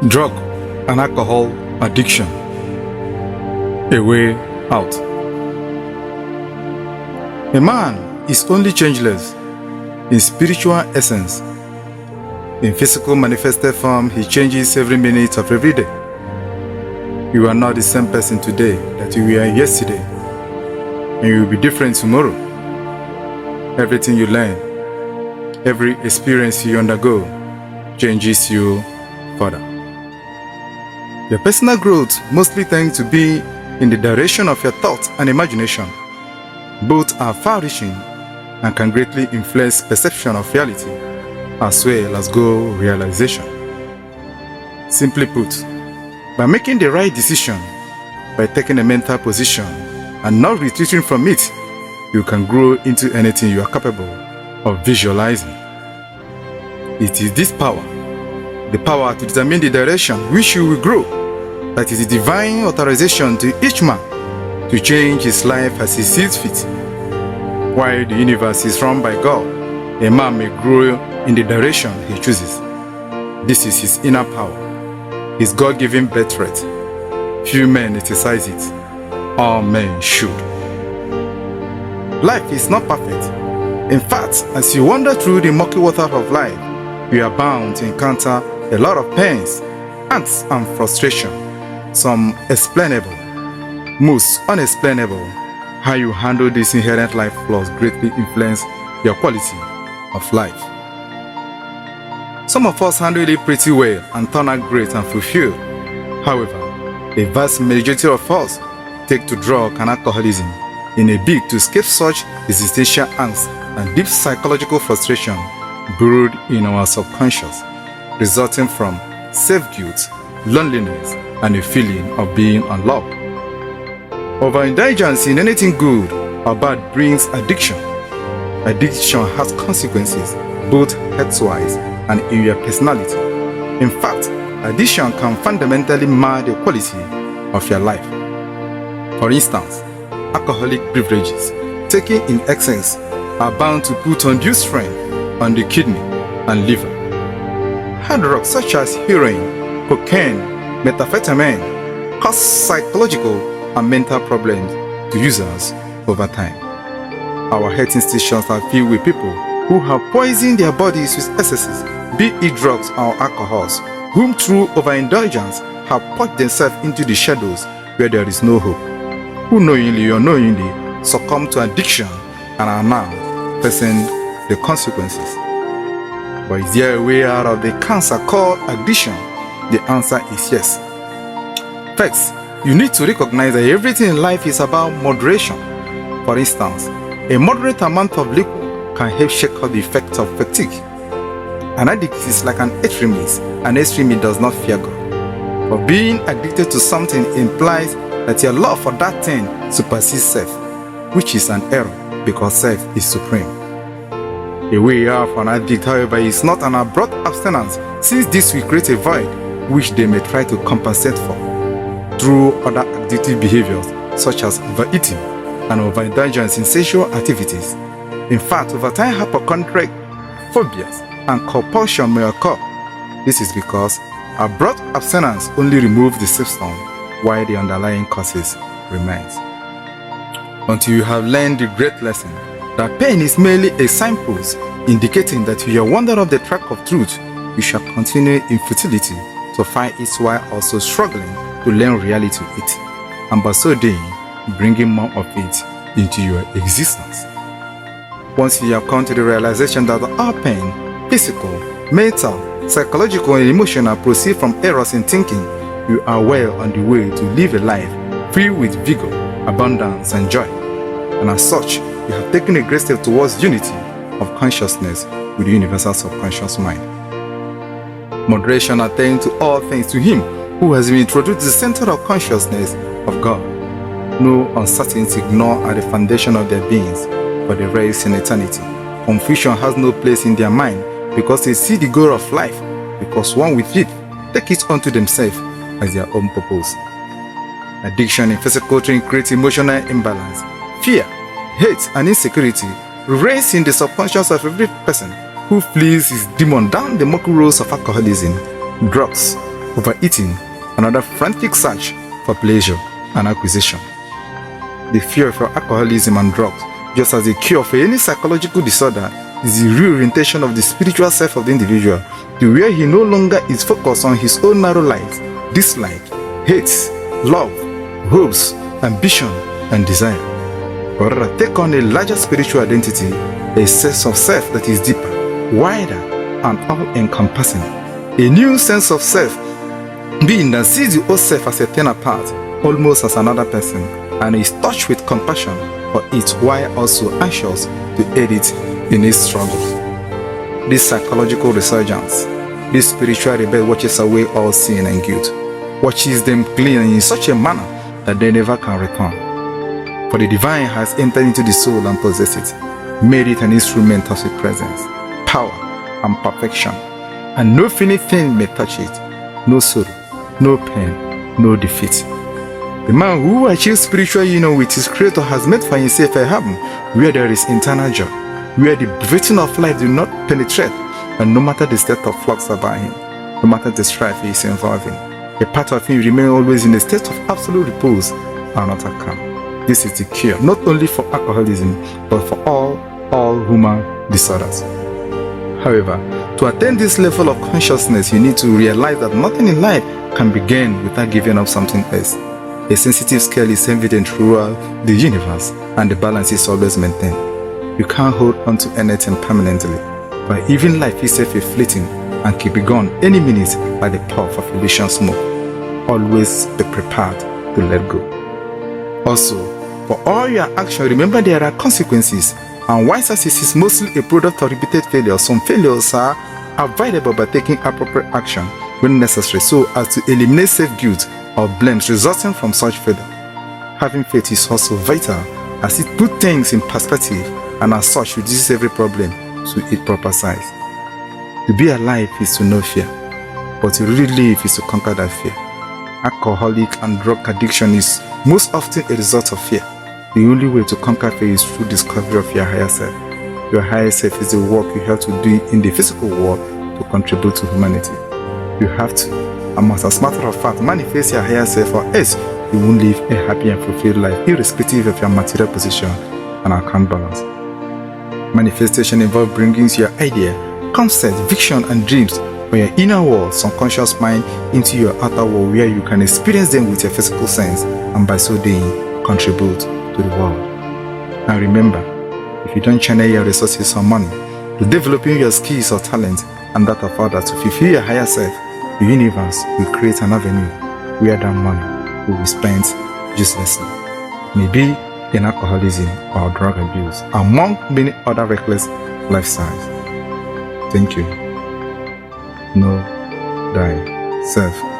Drug and alcohol addiction. A way out. A man is only changeless in spiritual essence. In physical manifested form, he changes every minute of every day. You are not the same person today that you were yesterday, and you will be different tomorrow. Everything you learn, every experience you undergo, changes you further. Your personal growth mostly tends to be in the direction of your thoughts and imagination. Both are far-reaching and can greatly influence perception of reality as well as goal realization. Simply put, by making the right decision, by taking a mental position and not retreating from it, you can grow into anything you are capable of visualizing. It is this power, the power to determine the direction which you will grow, that is the divine authorization to each man to change his life as he sees fit. While the universe is run by God, a man may grow in the direction he chooses. This is his inner power, his God-given birthright. Few men exercise it. All men should. Life is not perfect. In fact, as you wander through the murky water of life, you are bound to encounter a lot of pains, angst, and frustration. Some explainable, most unexplainable. How you handle these inherent life flaws greatly influence your quality of life. Some of us handle it pretty well and turn out great and fulfilled. However, a vast majority of us take to drug and alcoholism in a bid to escape such existential angst and deep psychological frustration brewed in our subconscious, resulting from self-guilt, loneliness, and a feeling of being unloved. Overindulgence in anything good or bad brings addiction. Addiction has consequences, both health-wise and in your personality. In fact, addiction can fundamentally mar the quality of your life. For instance, alcoholic beverages taken in excess are bound to put undue strain on the kidney and liver. Hard drugs such as heroin, cocaine, methamphetamine cause psychological and mental problems to users over time. Our health institutions are filled with people who have poisoned their bodies with excesses, be it drugs or alcohols, whom through overindulgence have pushed themselves into the shadows where there is no hope, who knowingly or unknowingly succumb to addiction and are now facing the consequences. But is there a way out of the cancer called addiction? The answer is yes. First, you need to recognize that everything in life is about moderation. For instance, a moderate amount of liquor can help shake off the effect of fatigue. An addict is like an extremist. An extremist does not fear God. For being addicted to something implies that your love for that thing supersedes self, which is an error because self is supreme. A way out for an addict, however, is not an abrupt abstinence, since this will create a void which they may try to compensate for through other addictive behaviors such as overeating and overindulgence in sexual activities. In fact, over time, hypochondriac phobias and compulsion may occur. This is because abrupt abstinence only removes the symptom while the underlying causes remains. Until you have learned the great lesson that pain is merely a signpost indicating that you are wandering off the track of truth, you shall continue in futility to fight it while also struggling to learn reality of it, and by so doing, bringing more of it into your existence. Once you have come to the realization that all pain, physical, mental, psychological, and emotional proceed from errors in thinking, you are well on the way to live a life filled with vigor, abundance, and joy. And as such, you have taken a great step towards unity of consciousness with the universal subconscious mind. Moderation attains to all things to him who has been introduced to the center of consciousness of God. No uncertainty nor at the foundation of their beings, but the race in eternity. Confusion has no place in their mind because they see the goal of life, because one with it take it unto themselves as their own purpose. Addiction in physical train creates emotional imbalance, fear, hate, and insecurity reigns in the subconscious of every person who flees his demon down the murky roads of alcoholism, drugs, overeating, and other frantic search for pleasure and acquisition. The fear of alcoholism and drugs, just as a cure for any psychological disorder, is the reorientation of the spiritual self of the individual to where he no longer is focused on his own narrow life, dislike, hates, love, hopes, ambition, and desire, but rather take on a larger spiritual identity, a sense of self that is deeper, wider, and all-encompassing. A new sense of self, being that sees the old self as a thing apart, almost as another person, and is touched with compassion for it while also anxious to aid it in its struggles. This psychological resurgence, this spiritual rebel watches away all sin and guilt, watches them clean in such a manner that they never can return. For the divine has entered into the soul and possessed it, made it an instrument of his presence, power, and perfection, and no finite thing may touch it, no sorrow, no pain, no defeat. The man who achieves spiritual union with his Creator has made for himself a heaven where there is internal joy, where the breathing of life do not penetrate, and no matter the state of flux about him, no matter the strife he is involved in, a part of him remains always in a state of absolute repose and utter calm. This is the cure not only for alcoholism but for all human disorders. However, to attain this level of consciousness, you need to realize that nothing in life can be gained without giving up something else. A sensitive scale is evident throughout the universe, and the balance is always maintained. You can't hold on to anything permanently, but even life itself is fleeting and can be gone any minute by the puff of illusion smoke. Always be prepared to let go. Also, for all your action, remember there are consequences, and while success is mostly a product of repeated failure, some failures are avoidable by taking appropriate action when necessary so as to eliminate self-guilt or blames resulting from such failure. Having faith is also vital as it puts things in perspective and as such reduces every problem to its proper size. To be alive is to know fear, but to really live is to conquer that fear. Alcoholic and drug addiction is most often a result of fear. The only way to conquer fear is through discovery of your higher self. Your higher self is the work you have to do in the physical world to contribute to humanity. You have to, and must as a matter of fact, manifest your higher self, or else you won't live a happy and fulfilled life, irrespective of your material position and account balance. Manifestation involves bringing your idea, concept, vision, and dreams from your inner world, subconscious mind, into your outer world where you can experience them with your physical sense, and by so doing, contribute to the world. And remember, if you don't channel your resources or money to developing your skills or talent and that of others to fulfill your higher self, the universe will create an avenue where that money will be spent uselessly. Maybe in alcoholism or drug abuse, among many other reckless lifestyles. Thank you. Know thyself.